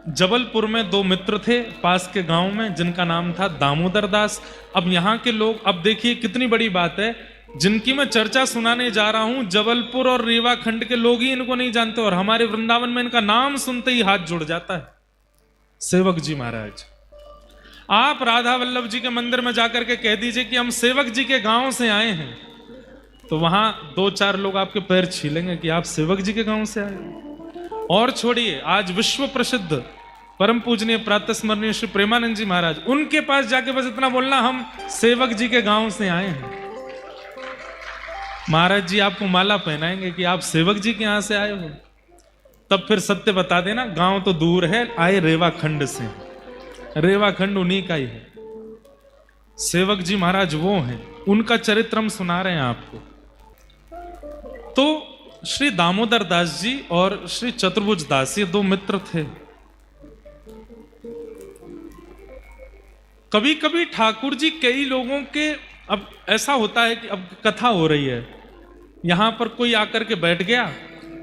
जबलपुर में दो मित्र थे पास के गांव में, जिनका नाम था दामोदर दास। अब यहाँ के लोग, अब देखिए कितनी बड़ी बात है, जिनकी मैं चर्चा सुनाने जा रहा हूं, जबलपुर और रीवा खंड के लोग ही इनको नहीं जानते, और हमारे वृंदावन में इनका नाम सुनते ही हाथ जुड़ जाता है। सेवक जी महाराज, आप राधा वल्लभ जी के मंदिर में जाकर के कह दीजिए कि हम सेवक जी के गांव से आए हैं, तो वहां दो चार लोग आपके पैर छीलेंगे कि आप सेवक जी के गांव से आए। और छोड़िए, आज विश्व प्रसिद्ध परम पूजनीय प्रातः स्मरणीय श्री प्रेमानंद जी महाराज, उनके पास जाके बस इतना बोलना, हम सेवक जी के गांव से आए हैं, महाराज जी आपको माला पहनाएंगे कि आप सेवक जी के यहां से आए हो। तब फिर सत्य बता देना, गांव तो दूर है, आए रेवा खंड से, रेवा खंड उन्हीं का ही है। सेवक जी महाराज वो हैं, उनका चरित्र हम सुना रहे हैं आपको। तो श्री दामोदर दास जी और श्री चतुर्भुज दास, ये दो मित्र थे। कभी कभी ठाकुर जी कई लोगों के, अब ऐसा होता है कि अब कथा हो रही है, यहां पर कोई आकर के बैठ गया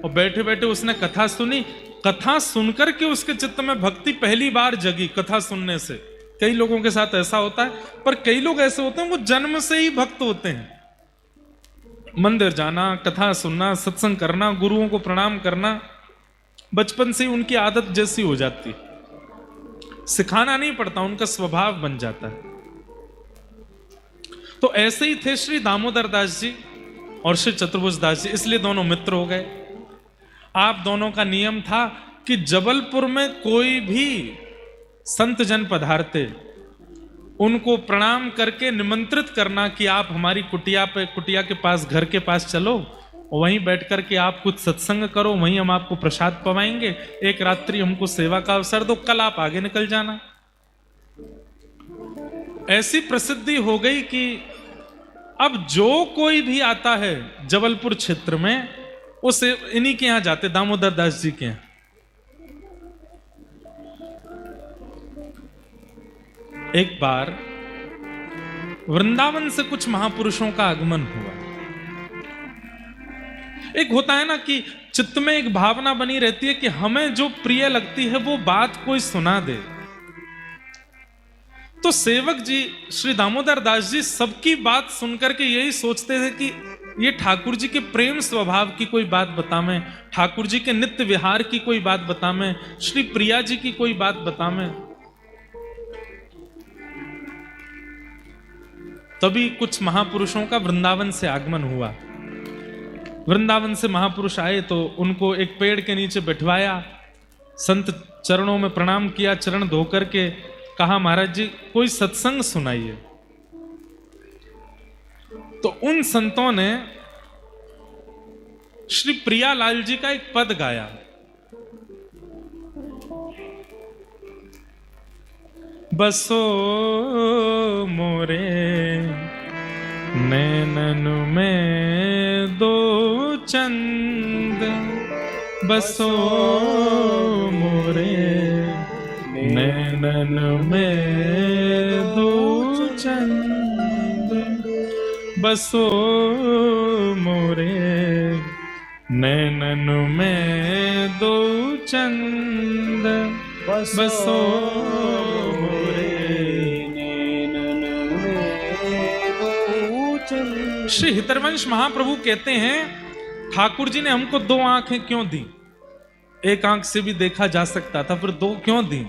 और बैठे बैठे उसने कथा सुनी, कथा सुनकर के उसके चित्त में भक्ति पहली बार जगी कथा सुनने से। कई लोगों के साथ ऐसा होता है, पर कई लोग ऐसे होते हैं वो जन्म से ही भक्त होते हैं। मंदिर जाना, कथा सुनना, सत्संग करना, गुरुओं को प्रणाम करना बचपन से उनकी आदत जैसी हो जाती, सिखाना नहीं पड़ता, उनका स्वभाव बन जाता है। तो ऐसे ही थे श्री दामोदर दास जी और श्री चतुर्भुज दास जी, इसलिए दोनों मित्र हो गए। आप दोनों का नियम था कि जबलपुर में कोई भी संत जन पधारते, उनको प्रणाम करके निमंत्रित करना कि आप हमारी कुटिया के पास, घर के पास चलो, वहीं बैठ करके आप कुछ सत्संग करो, वहीं हम आपको प्रसाद पवाएंगे, एक रात्रि हमको सेवा का अवसर दो, कल आप आगे निकल जाना। ऐसी प्रसिद्धि हो गई कि अब जो कोई भी आता है जबलपुर क्षेत्र में, उसे इन्हीं के यहां जाते, दामोदर दास जी के यहां। एक बार वृंदावन से कुछ महापुरुषों का आगमन हुआ। एक होता है ना कि चित्त में एक भावना बनी रहती है कि हमें जो प्रिय लगती है वो बात कोई सुना दे। तो सेवक जी श्री दामोदर दास जी सबकी बात सुनकर के यही सोचते थे कि ये ठाकुर जी के प्रेम स्वभाव की कोई बात बतावें, ठाकुर जी के नित्य विहार की कोई बात बतावें, श्री प्रिया जी की कोई बात बतावें। तभी कुछ महापुरुषों का वृंदावन से आगमन हुआ। वृंदावन से महापुरुष आए तो उनको एक पेड़ के नीचे बिठवाया, संत चरणों में प्रणाम किया, चरण धो करके कहा, महाराज जी कोई सत्संग सुनाइए। तो उन संतों ने श्री प्रियालाल जी का एक पद गाया। बसो मोरे नैनन में दो चंद, बसो मोरे नैनन में दो चंद, बसो मोरे नैनन में दो चंद, बसो मोरे नैनन में दो चंद। श्री हितरवंश महाप्रभु कहते हैं, ठाकुर जी ने हमको दो आंखें क्यों दी? एक आंख से भी देखा जा सकता था, फिर दो क्यों दी?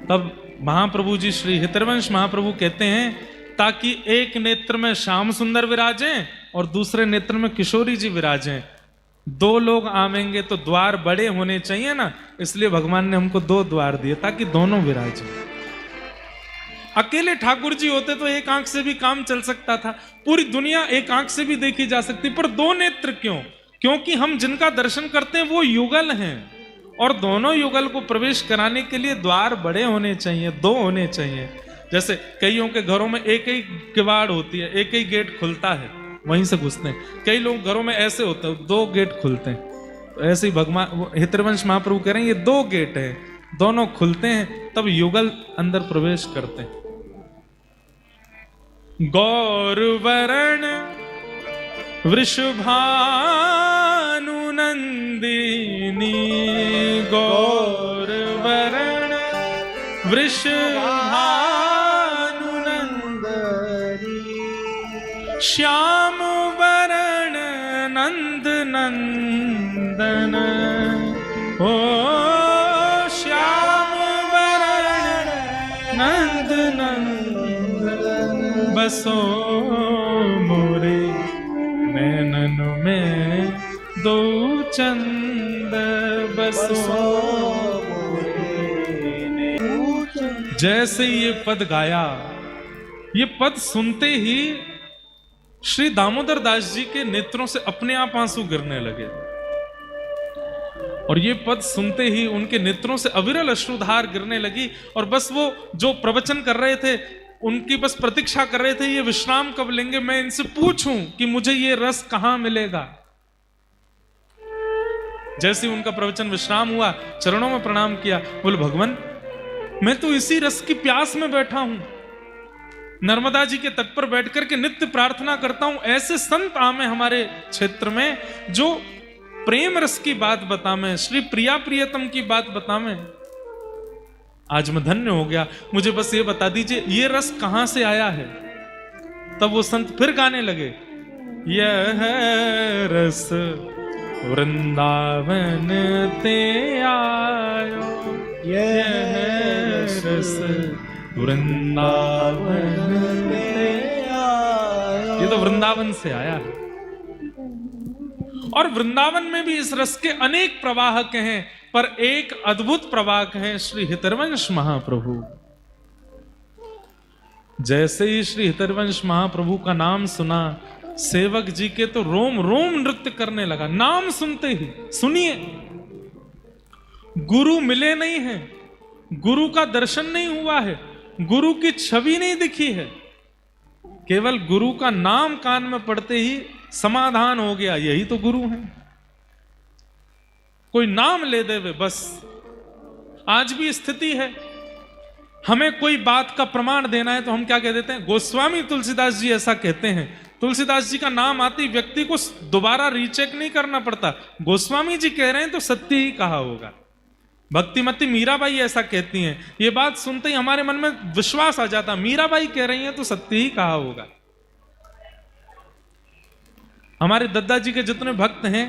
तब महाप्रभु जी श्री हितरवंश महाप्रभु कहते हैं, ताकि एक नेत्र में श्याम सुंदर विराजें और दूसरे नेत्र में किशोरी जी विराजें। दो लोग आवेंगे तो द्वार बड़े होने चाहिए ना, इसलिए भगवान ने हमको दो द्वार दिए ताकि दोनों विराजें। अकेले ठाकुर जी होते तो एक आंख से भी काम चल सकता था, पूरी दुनिया एक आंख से भी देखी जा सकती, पर दो नेत्र क्यों? क्योंकि हम जिनका दर्शन करते हैं वो युगल हैं, और दोनों युगल को प्रवेश कराने के लिए द्वार बड़े होने चाहिए, दो होने चाहिए। जैसे कईयों के घरों में एक ही किवाड़ होती है, एक ही गेट खुलता है, वहीं से घुसते हैं। कई लोग घरों में ऐसे होते हैं, दो गेट खुलते हैं। तो ऐसे ही भगवान हितरवंश महाप्रभु कह रहे हैं, ये दो गेट है, दोनों खुलते हैं तब युगल अंदर प्रवेश करते हैं। गौर वर्ण वृषभानु नंदिनी, गौर वृषभानुनंदनी श्याम वरण नंद नंदन ओ श्याम वरण नंद नंदन बसो मोरे नैनन में दो चंद बसो। जैसे ये पद गाया, ये पद सुनते ही श्री दामोदर दास जी के नेत्रों से अपने आप आंसू गिरने लगे और ये पद सुनते ही उनके नेत्रों से अविरल अश्रुधार गिरने लगी और बस वो जो प्रवचन कर रहे थे उनकी बस प्रतीक्षा कर रहे थे, ये विश्राम कब लेंगे, मैं इनसे पूछूं कि मुझे ये रस कहां मिलेगा। जैसे ही उनका प्रवचन विश्राम हुआ, चरणों में प्रणाम किया, बोले भगवान मैं तो इसी रस की प्यास में बैठा हूं, नर्मदा जी के तट पर बैठकर के नित्य प्रार्थना करता हूं, ऐसे संत आमे हमारे क्षेत्र में जो प्रेम रस की बात बतावे, श्री प्रिया प्रियतम की बात बतावे। आज मैं धन्य हो गया, मुझे बस ये बता दीजिए ये रस कहां से आया है। तब वो संत फिर गाने लगे, यह रस वृंदावन ते आयो, यह रस वृंदावन ते आयो। ये तो वृंदावन से आया है और वृंदावन में भी इस रस के अनेक प्रवाहक हैं, पर एक अद्भुत प्रवाहक हैं श्री हितरवंश महाप्रभु। जैसे ही श्री हितरवंश महाप्रभु का नाम सुना, सेवक जी के तो रोम रोम नृत्य करने लगा। नाम सुनते ही, सुनिए, गुरु मिले नहीं हैं, गुरु का दर्शन नहीं हुआ है, गुरु की छवि नहीं दिखी है, केवल गुरु का नाम कान में पड़ते ही समाधान हो गया, यही तो गुरु हैं। कोई नाम ले दे वे बस। आज भी स्थिति है, हमें कोई बात का प्रमाण देना है तो हम क्या कह देते हैं, गोस्वामी तुलसीदास जी ऐसा कहते हैं। तुलसीदास जी का नाम आते ही व्यक्ति को दोबारा रीचेक नहीं करना पड़ता, गोस्वामी जी कह रहे हैं तो सत्य ही कहा होगा। भक्तिमती मीराबाई ऐसा कहती हैं, ये बात सुनते ही हमारे मन में विश्वास आ जाता, मीराबाई कह रही हैं तो सत्य ही कहा होगा। हमारे दद्दा जी के जितने भक्त हैं,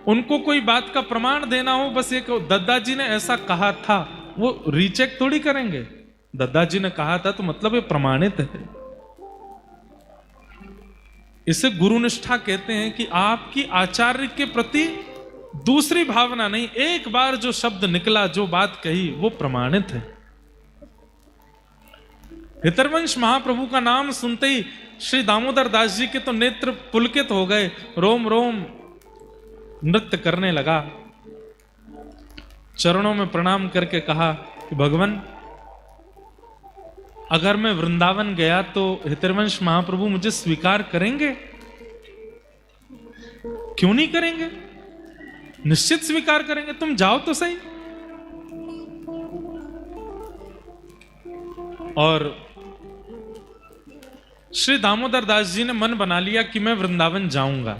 उनको कोई बात का प्रमाण देना हो, बस ये दद्दा जी ने ऐसा कहा था, वो रीचेक थोड़ी करेंगे। दद्दा जी ने कहा था तो मतलब ये प्रमाणित है। इसे गुरुनिष्ठा कहते हैं कि आपकी आचार्य के प्रति दूसरी भावना नहीं, एक बार जो शब्द निकला, जो बात कही, वो प्रमाणित है। हितरवंश महाप्रभु का नाम सुनते ही श्री दामोदर दास जी के तो नेत्र पुलकित हो गए, रोम रोम नृत्य करने लगा। चरणों में प्रणाम करके कहा कि भगवान अगर मैं वृंदावन गया तो हितरवंश महाप्रभु मुझे स्वीकार करेंगे? क्यों नहीं करेंगे, निश्चित स्वीकार करेंगे, तुम जाओ तो सही। और श्री दामोदर दास जी ने मन बना लिया कि मैं वृंदावन जाऊंगा,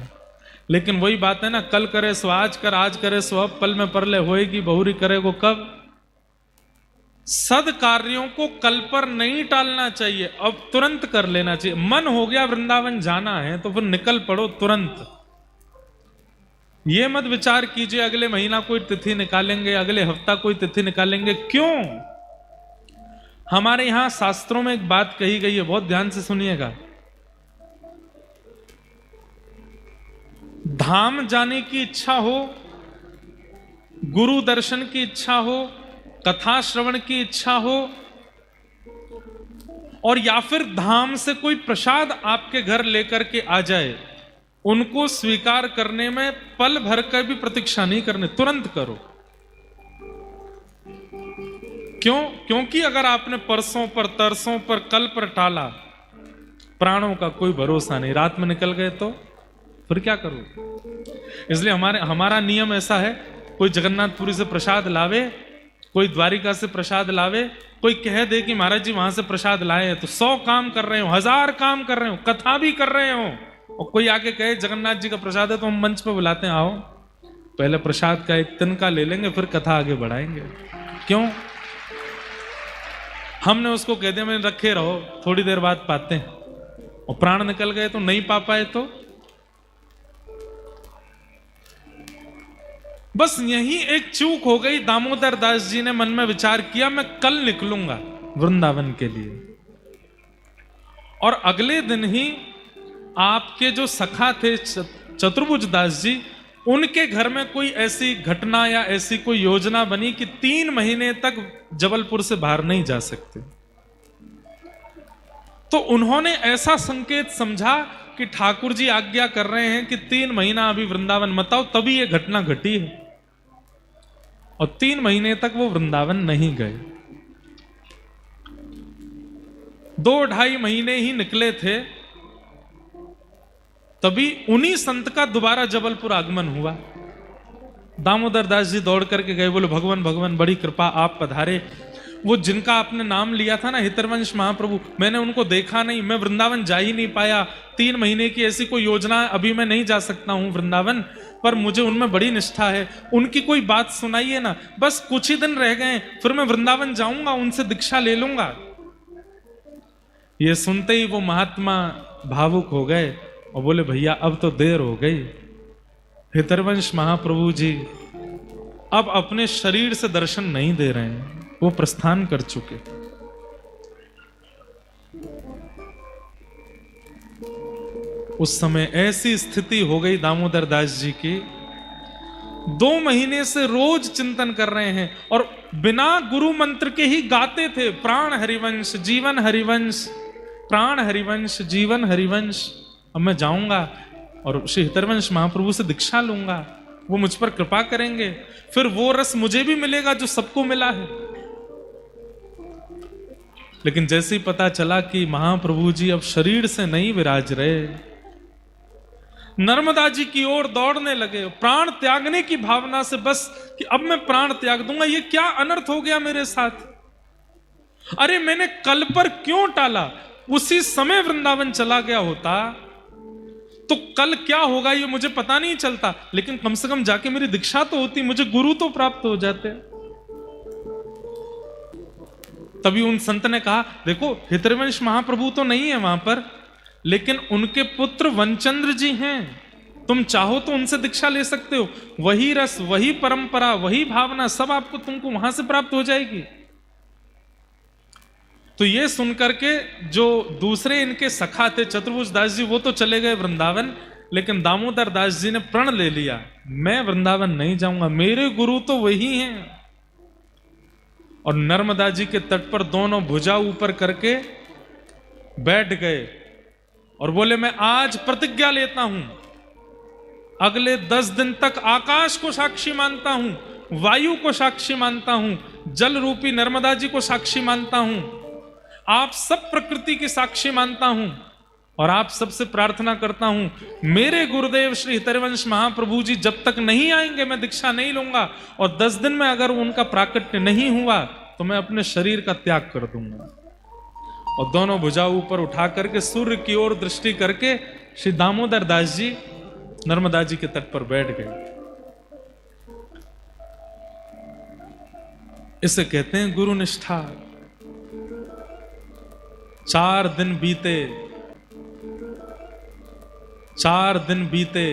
लेकिन वही बात है ना, कल करे सो आज कर, आज करे सो अब, पल में परले होएगी बहुरी करेगो कब। सद कार्यों को कल पर नहीं टालना चाहिए, अब तुरंत कर लेना चाहिए। मन हो गया वृंदावन जाना है तो फिर निकल पड़ो तुरंत। ये मत विचार कीजिए अगले महीना कोई तिथि निकालेंगे, अगले हफ्ता कोई तिथि निकालेंगे। क्यों? हमारे यहां शास्त्रों में एक बात कही गई है, बहुत ध्यान से सुनिएगा। धाम जाने की इच्छा हो, गुरु दर्शन की इच्छा हो, कथा श्रवण की इच्छा हो, और या फिर धाम से कोई प्रसाद आपके घर लेकर के आ जाए, उनको स्वीकार करने में पल भर कर भी प्रतीक्षा नहीं करने, तुरंत करो। क्यों? क्योंकि अगर आपने परसों पर, तरसों पर, कल पर टाला, प्राणों का कोई भरोसा नहीं, रात में निकल गए तो फिर क्या करो। इसलिए हमारा नियम ऐसा है, कोई जगन्नाथपुरी से प्रसाद लावे, कोई द्वारिका से प्रसाद लावे, कोई कह दे कि महाराज जी वहां से प्रसाद लाए हैं, तो 100 काम कर रहे हो, 1000 काम कर रहे हो, कथा भी कर रहे हो, और कोई आके कहे जगन्नाथ जी का प्रसाद है, तो हम मंच पे बुलाते हैं, आओ पहले प्रसाद का एक तिनका ले लेंगे, फिर कथा आगे बढ़ाएंगे। क्यों? हमने उसको कह दिया मैंने रखे रहो, थोड़ी देर बाद पाते हैं, और प्राण निकल गए तो नहीं पा पाए तो बस यही एक चूक हो गई। दामोदर दास जी ने मन में विचार किया मैं कल निकलूंगा वृंदावन के लिए, और अगले दिन ही आपके जो सखा थे चतुर्भुज दास जी, उनके घर में कोई ऐसी घटना या ऐसी कोई योजना बनी कि 3 महीने तक जबलपुर से बाहर नहीं जा सकते। तो उन्होंने ऐसा संकेत समझा कि ठाकुर जी आज्ञा कर रहे हैं कि 3 महीना अभी वृंदावन मत आओ, तभी यह घटना घटी है। और 3 महीने तक वो वृंदावन नहीं गए। 2-2.5 महीने ही निकले थे, तभी उन्हीं संत का दोबारा जबलपुर आगमन हुआ। दामोदर दास जी दौड़ करके गए, बोले भगवान भगवान बड़ी कृपा, आप पधारे। वो जिनका आपने नाम लिया था ना हितरवंश महाप्रभु, मैंने उनको देखा नहीं, मैं वृंदावन जा ही नहीं पाया। 3 महीने की ऐसी कोई योजना है, अभी मैं नहीं जा सकता हूं वृंदावन, पर मुझे उनमें बड़ी निष्ठा है, उनकी कोई बात सुनाइए ना, बस कुछ ही दिन रह गए, फिर मैं वृंदावन जाऊंगा, उनसे दीक्षा ले लूंगा। ये सुनते ही वो महात्मा भावुक हो गए और बोले भैया अब तो देर हो गई। हितरवंश महाप्रभु जी अब अपने शरीर से दर्शन नहीं दे रहे हैं, वो प्रस्थान कर चुके। उस समय ऐसी स्थिति हो गई दामोदर दास जी की, 2 महीने से रोज चिंतन कर रहे हैं और बिना गुरु मंत्र के ही गाते थे, प्राण हरिवंश जीवन हरिवंश, प्राण हरिवंश जीवन हरिवंश। अब मैं जाऊंगा और श्री हितरवंश महाप्रभु से दीक्षा लूंगा, वो मुझ पर कृपा करेंगे, फिर वो रस मुझे भी मिलेगा जो सबको मिला है। लेकिन जैसे ही पता चला कि महाप्रभु जी अब शरीर से नहीं विराज रहे, नर्मदा जी की ओर दौड़ने लगे, प्राण त्यागने की भावना से, बस कि अब मैं प्राण त्याग दूंगा, ये क्या अनर्थ हो गया मेरे साथ। अरे मैंने कल पर क्यों टाला, उसी समय वृंदावन चला गया होता तो कल क्या होगा ये मुझे पता नहीं चलता, लेकिन कम से कम जाके मेरी दीक्षा तो होती, मुझे गुरु तो प्राप्त हो जाते। तभी उन संत ने कहा देखो हितरवंश महाप्रभु तो नहीं है वहां पर, लेकिन उनके पुत्र वनचंद्र जी हैं, तुम चाहो तो उनसे दीक्षा ले सकते हो, वही रस वही परंपरा वही भावना सब आपको तुमको वहां से प्राप्त हो जाएगी। तो ये सुनकर के जो दूसरे इनके सखा थे चतुर्भुज दास जी, वो तो चले गए वृंदावन, लेकिन दामोदर दास जी ने प्रण ले लिया मैं वृंदावन नहीं जाऊंगा, मेरे गुरु तो वही हैं। और नर्मदा जी के तट पर दोनों भुजा ऊपर करके बैठ गए और बोले मैं आज प्रतिज्ञा लेता हूं, अगले 10 दिन तक आकाश को साक्षी मानता हूं, वायु को साक्षी मानता हूं, जल रूपी नर्मदा जी को साक्षी मानता हूं, आप सब प्रकृति की साक्षी मानता हूं, और आप सबसे प्रार्थना करता हूं मेरे गुरुदेव श्री हितरवंश महाप्रभु जी जब तक नहीं आएंगे मैं दीक्षा नहीं लूंगा, और 10 दिन में अगर उनका प्राकट्य नहीं हुआ तो मैं अपने शरीर का त्याग कर दूंगा। और दोनों भुजा ऊपर उठा करके सूर्य की ओर दृष्टि करके श्री दामोदर दास जी नर्मदा जी के तट पर बैठ गए। इसे कहते हैं गुरु निष्ठा। 4 दिन बीते, 4 दिन बीते,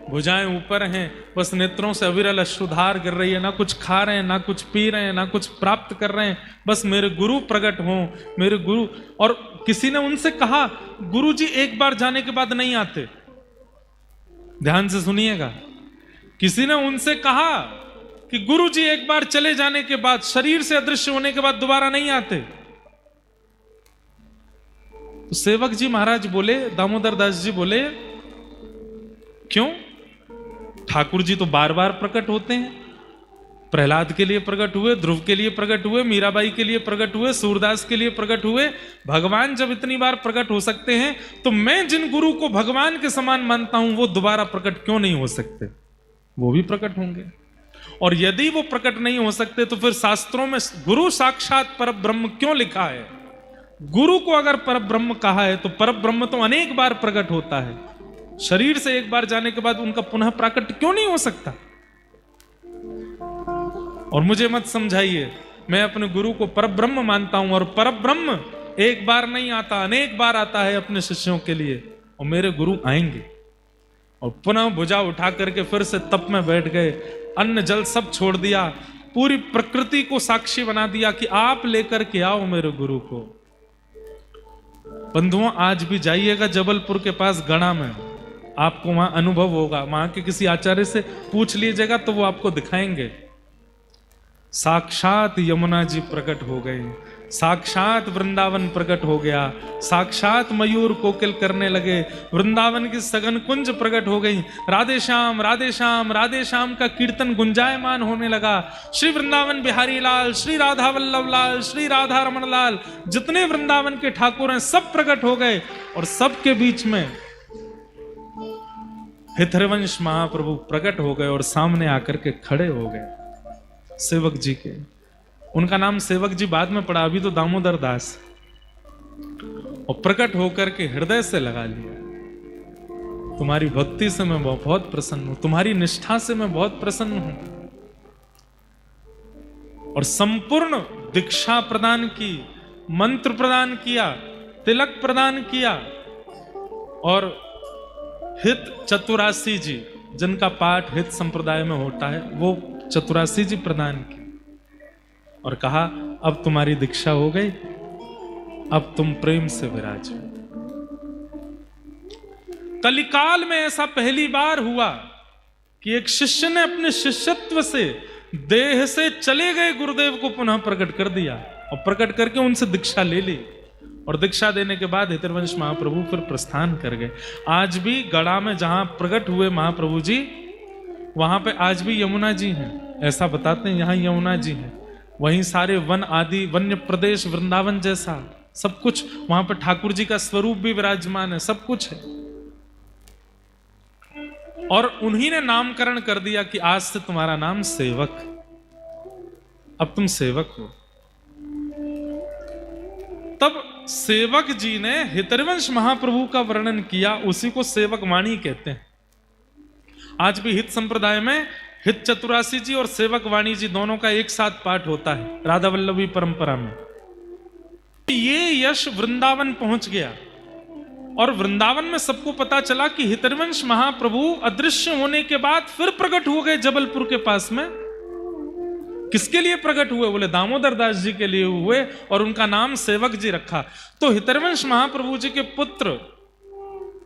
भुजाएं ऊपर हैं, बस नेत्रों से अविरल अश्रुधार गिर रही है, ना कुछ खा रहे हैं ना कुछ पी रहे हैं ना कुछ प्राप्त कर रहे हैं, बस मेरे गुरु प्रकट हों, मेरे गुरु। और किसी ने उनसे कहा गुरु जी एक बार जाने के बाद नहीं आते, ध्यान से सुनिएगा, किसी ने उनसे कहा कि गुरु जी एक बार चले जाने के बाद, शरीर से अदृश्य होने के बाद दोबारा नहीं आते। तो सेवक जी महाराज बोले, दामोदर दास जी बोले क्यों, ठाकुर जी तो बार बार प्रकट होते हैं, प्रहलाद के लिए प्रकट हुए, ध्रुव के लिए प्रकट हुए, मीराबाई के लिए प्रकट हुए, सूरदास के लिए प्रकट हुए, भगवान जब इतनी बार प्रकट हो सकते हैं तो मैं जिन गुरु को भगवान के समान मानता हूं वो दोबारा प्रकट क्यों नहीं हो सकते, वो भी प्रकट होंगे। और यदि वो प्रकट नहीं हो सकते तो फिर शास्त्रों में गुरु साक्षात परब्रह्म क्यों लिखा है। गुरु को अगर परब्रह्म कहा है तो परब्रह्म तो अनेक बार प्रकट होता है, शरीर से एक बार जाने के बाद उनका पुनः प्राकट क्यों नहीं हो सकता। और मुझे मत समझाइए मैं अपने गुरु को परब्रह्म मानता हूं और परब्रह्म एक बार नहीं आता, अनेक बार आता है अपने शिष्यों के लिए, और मेरे गुरु आएंगे। और पुनः भुजा उठा करके फिर से तप में बैठ गए, अन्न जल सब छोड़ दिया, पूरी प्रकृति को साक्षी बना दिया कि आप लेकर के आओ मेरे गुरु को। बंधुओं, आज भी जाइएगा जबलपुर के पास गणा में, आपको वहां अनुभव होगा, वहां के किसी आचार्य से पूछ लीजिएगा तो वो आपको दिखाएंगे। साक्षात यमुना जी प्रकट हो गए, साक्षात वृंदावन प्रकट हो गया, साक्षात मयूर कोकिल करने लगे, वृंदावन की सघन कुंज प्रकट हो गई, राधे श्याम राधे श्याम राधे श्याम का कीर्तन गुंजायमान होने लगा। श्री वृंदावन बिहारी लाल, श्री राधा वल्लभ लाल, श्री राधा रमण लाल, जितने वृंदावन के ठाकुर हैं सब प्रकट हो गए। और सबके बीच में हितरवंश महाप्रभु प्रकट हो गए और सामने आकर के खड़े हो गए सेवक जी के। उनका नाम सेवक जी बाद में पड़ा, अभी तो दामोदर दास। और प्रकट होकर के हृदय से लगा लिया, तुम्हारी भक्ति से मैं बहुत प्रसन्न हूं, तुम्हारी निष्ठा से मैं बहुत प्रसन्न हूं। और संपूर्ण दीक्षा प्रदान की, मंत्र प्रदान किया, तिलक प्रदान किया। और हित चतुरासी जी, जिनका पाठ हित संप्रदाय में होता है, वो चतुरासी जी प्रदान की और कहा अब तुम्हारी दीक्षा हो गई, अब तुम प्रेम से विराजो। कलिकाल में ऐसा पहली बार हुआ कि एक शिष्य ने अपने शिष्यत्व से, देह से चले गए गुरुदेव को पुनः प्रकट कर दिया और प्रकट करके उनसे दीक्षा ले ली। और दीक्षा देने के बाद हितरवंश महाप्रभु फिर प्रस्थान कर गए। आज भी गड़ा में जहां प्रकट हुए महाप्रभु जी, वहां पे आज भी यमुना जी हैं, ऐसा बताते हैं, यहां यमुना जी हैं। वहीं सारे वन आदि, वन्य प्रदेश, वृंदावन जैसा सब कुछ, वहां पर ठाकुर जी का स्वरूप भी विराजमान है, सब कुछ है। और उन्हीं ने नामकरण कर दिया कि आज से तुम्हारा नाम सेवक, अब तुम सेवक हो। तब सेवक जी ने हितरवंश महाप्रभु का वर्णन किया, उसी को सेवक वाणी कहते हैं। आज भी हित संप्रदाय में हित चतुरासी जी और सेवक वाणी जी दोनों का एक साथ पाठ होता है राधा वल्लभी परंपरा में। ये यश वृंदावन पहुंच गया और वृंदावन में सबको पता चला कि हितरवंश महाप्रभु अदृश्य होने के बाद फिर प्रकट हो गए जबलपुर के पास में। किसके लिए प्रकट हुए? बोले दामोदर दास जी के लिए हुए और उनका नाम सेवक जी रखा। तो हितरवंश महाप्रभु जी के पुत्र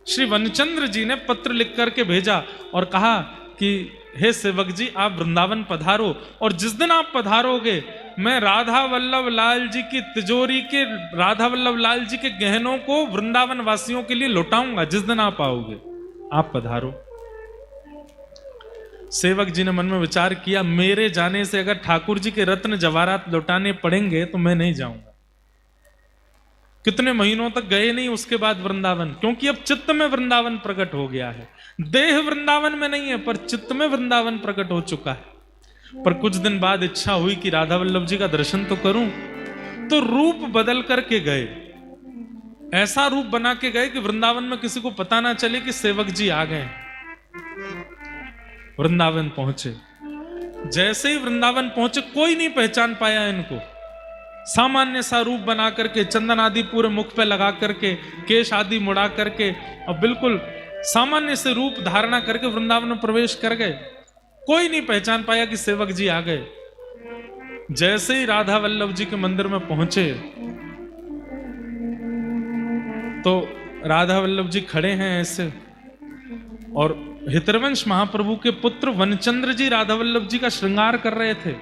श्री वनचंद्र जी ने पत्र लिख करके भेजा और कहा कि हे सेवक जी, आप वृंदावन पधारो और जिस दिन आप पधारोगे मैं राधा वल्लभ लाल जी की तिजोरी के, राधा वल्लभ लाल जी के गहनों को वृंदावन वासियों के लिए लौटाऊंगा। जिस दिन आप आओगे आप पधारो। सेवक जी ने मन में विचार किया, मेरे जाने से अगर ठाकुर जी के रत्न जवाहरात लौटाने पड़ेंगे तो मैं नहीं जाऊंगा। कितने महीनों तक गए नहीं उसके बाद वृंदावन, क्योंकि अब चित्त में वृंदावन प्रकट हो गया है। देह वृंदावन में नहीं है पर चित्त में वृंदावन प्रकट हो चुका है। पर कुछ दिन बाद इच्छा हुई कि राधा वल्लभ जी का दर्शन तो करूं, तो रूप बदल करके गए। ऐसा रूप बना के गए कि वृंदावन में किसी को पता ना चले कि सेवक जी आ गए। वृंदावन पहुंचे, जैसे ही वृंदावन पहुंचे कोई नहीं पहचान पाया इनको। सामान्य सा रूप बना करके, चंदन आदि पूरे मुख पे लगा करके, केश आदि मुड़ा करके और बिल्कुल सामान्य से रूप धारणा करके वृंदावन में प्रवेश कर गए। कोई नहीं पहचान पाया कि सेवक जी आ गए। जैसे ही राधा वल्लभ जी के मंदिर में पहुंचे तो राधा वल्लभ जी खड़े हैं ऐसे, और हितरवंश महाप्रभु के पुत्र वनचंद्र जी राधा वल्लभ जी का श्रृंगार कर रहे थे।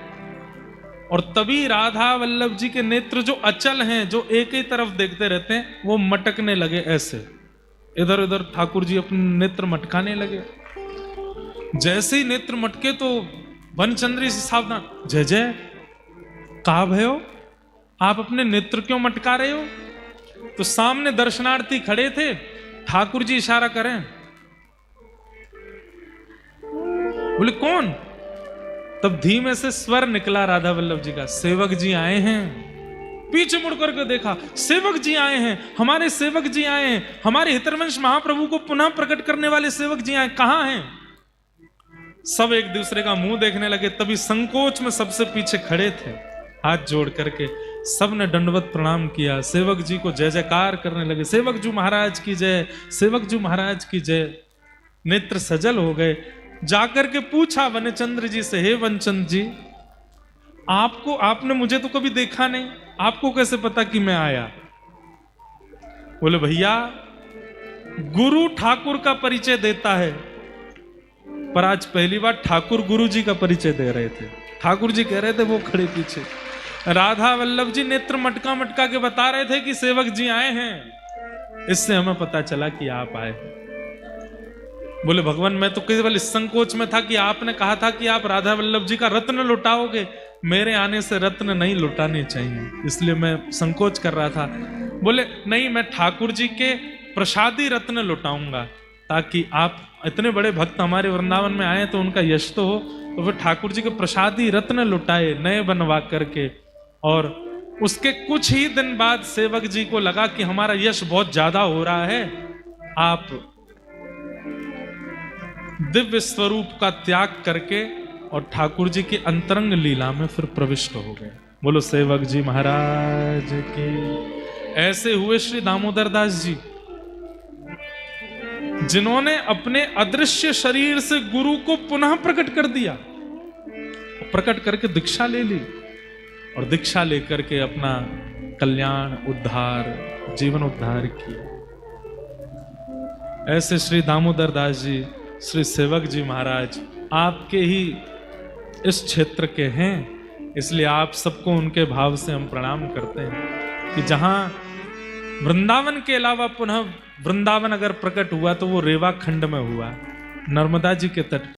और तभी राधा वल्लभ जी के नेत्र जो अचल हैं, जो एक ही तरफ देखते रहते हैं, वो मटकने लगे ऐसे, इधर उधर ठाकुर जी अपने नेत्र मटकाने लगे। जैसे ही नेत्र मटके तो वनचंद्र जी सावधान, जय जय, कहा भयो, आप अपने नेत्र क्यों मटका रहे हो? तो सामने दर्शनार्थी खड़े थे, ठाकुर जी इशारा करें, बोले कौन? तब धीमे से स्वर निकला राधा वल्लभ जी का, सेवक जी आए हैं। पीछे मुड़ करके देखा, सेवक जी आए हैं, हमारे सेवक जी आए हैं, हमारे हितरवंश महाप्रभु को पुनः प्रकट करने वाले सेवक जी आए, कहां हैं? सब एक दूसरे का मुंह देखने लगे। तभी संकोच में सबसे पीछे खड़े थे हाथ जोड़ करके सब ने दंडवत प्रणाम किया, सेवक जी को जय जयकार करने लगे, सेवक जी महाराज की जय, सेवक जी महाराज की जय। नेत्र सजल हो गए। जाकर के पूछा वनचंद्र जी से, हे वनचंद्र जी, आपने मुझे तो कभी देखा नहीं, आपको कैसे पता कि मैं आया? बोले भैया, गुरु ठाकुर का परिचय देता है, पर आज पहली बार ठाकुर गुरु जी का परिचय दे रहे थे। ठाकुर जी कह रहे थे, वो खड़े पीछे। राधा वल्लभ जी नेत्र मटका मटका के बता रहे थे कि सेवक जी आए हैं, इससे हमें पता चला कि आप आए हैं। बोले भगवान, मैं तो केवल इस संकोच में था कि आपने कहा था कि आप राधा वल्लभ जी का रत्न लुटाओगे, मेरे आने से रत्न नहीं लुटाने चाहिए, इसलिए मैं संकोच कर रहा था। बोले नहीं, मैं ठाकुर जी के प्रसादी रत्न लुटाऊंगा, ताकि आप इतने बड़े भक्त हमारे वृंदावन में आए तो उनका यश तो हो। तो फिर ठाकुर जी के प्रसादी रत्न लुटाए नए बनवा करके। और उसके कुछ ही दिन बाद सेवक जी को लगा कि हमारा यश बहुत ज्यादा हो रहा है, आप दिव्य स्वरूप का त्याग करके और ठाकुर जी की अंतरंग लीला में फिर प्रविष्ट हो गए। बोलो सेवक जी महाराज की। ऐसे हुए श्री दामोदर दास जी, जिन्होंने अपने अदृश्य शरीर से गुरु को पुनः प्रकट कर दिया, प्रकट करके दीक्षा ले ली और दीक्षा लेकर के अपना कल्याण उद्धार, जीवन उद्धार किया। ऐसे श्री दामोदर दास जी, श्री सेवक जी महाराज आपके ही इस क्षेत्र के हैं, इसलिए आप सबको उनके भाव से हम प्रणाम करते हैं कि जहां वृंदावन के अलावा पुनः वृंदावन अगर प्रकट हुआ तो वो रेवा खंड में हुआ, नर्मदा जी के तट